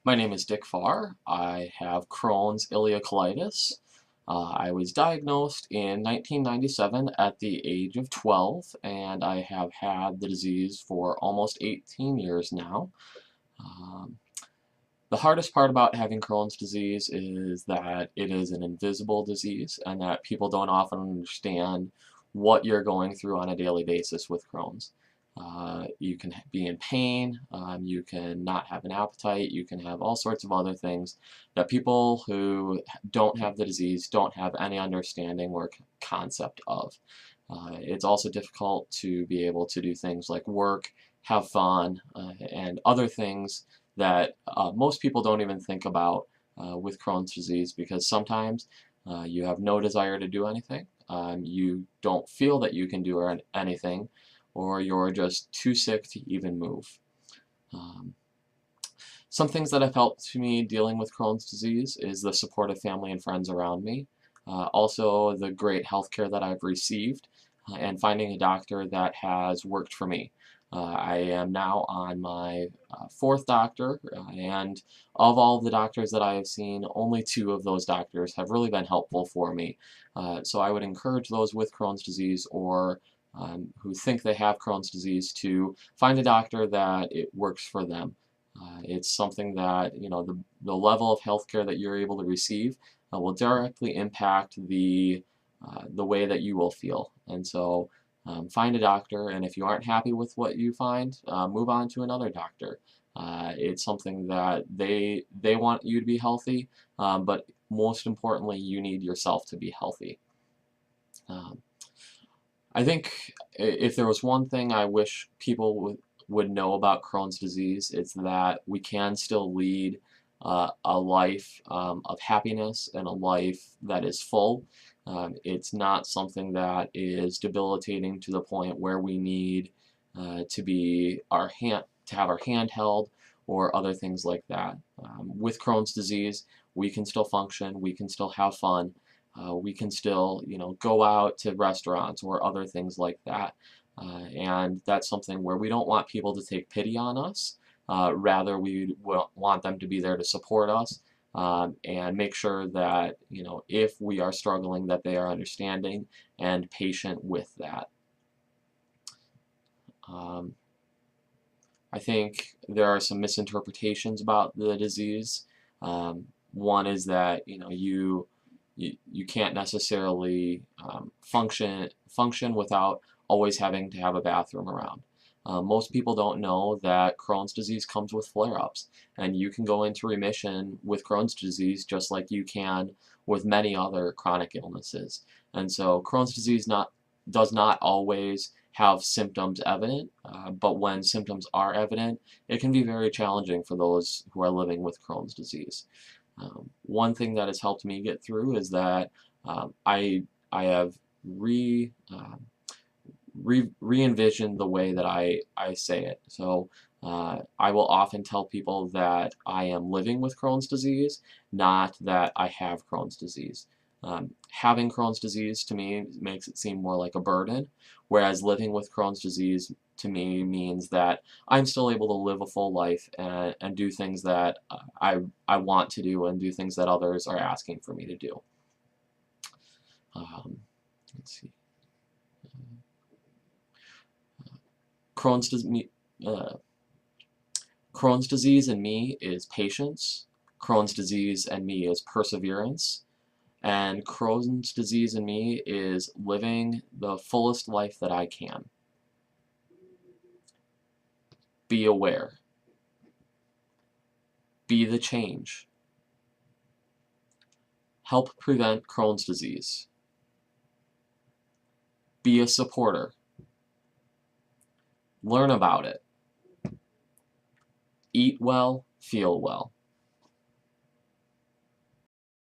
My name is Dick Farr. I have Crohn's ileocolitis. I was diagnosed in 1997 at the age of 12, and I have had the disease for almost 18 years now. Um, the hardest part about having Crohn's disease is that it is an invisible disease and that people don't often understand what you're going through on a daily basis with Crohn's. You can be in pain, you can not have an appetite, you can have all sorts of other things that people who don't have the disease don't have any understanding or concept of. It's also difficult to be able to do things like work, have fun, and other things that most people don't even think about with Crohn's disease, because sometimes you have no desire to do anything, you don't feel that you can do anything, or you're just too sick to even move. Um, some things that have helped me dealing with Crohn's disease is the support of family and friends around me, also the great healthcare that I've received, and finding a doctor that has worked for me. I am now on my fourth doctor, and of all the doctors that I have seen, only two of those doctors have really been helpful for me. So I would encourage those with Crohn's disease or who think they have Crohn's disease to find a doctor that it works for them. It's something that, the level of healthcare that you're able to receive will directly impact the way that you will feel. And so find a doctor, and if you aren't happy with what you find, move on to another doctor. It's something that they want you to be healthy, but most importantly, you need yourself to be healthy. Um, I think if there was one thing I wish people would know about Crohn's disease, it's that we can still lead a life of happiness and a life that is full. It's not something that is debilitating to the point where we need to have our hand held or other things like that. With Crohn's disease, we can still function, we can still have fun, we can still, go out to restaurants or other things like that. And that's something where we don't want people to take pity on us. Rather, we want them to be there to support us and make sure that, if we are struggling, that they are understanding and patient with that. Um, I think there are some misinterpretations about the disease. One is that, you can't necessarily function without always having to have a bathroom around. Most people don't know that Crohn's disease comes with flare-ups, and you can go into remission with Crohn's disease just like you can with many other chronic illnesses. And so Crohn's disease does not always have symptoms evident, but when symptoms are evident, it can be very challenging for those who are living with Crohn's disease. One thing that has helped me get through is that I have re-envisioned the way that I say it. So I will often tell people that I am living with Crohn's disease, not that I have Crohn's disease. Having Crohn's disease to me makes it seem more like a burden, whereas living with Crohn's disease to me means that I'm still able to live a full life and do things that I want to do and do things that others are asking for me to do. Um, let's see. Crohn's disease. Crohn's disease in me is patience. Crohn's disease in me is perseverance. And Crohn's disease in me is living the fullest life that I can. Be aware. Be the change. Help prevent Crohn's disease. Be a supporter. Learn about it. Eat well, feel well.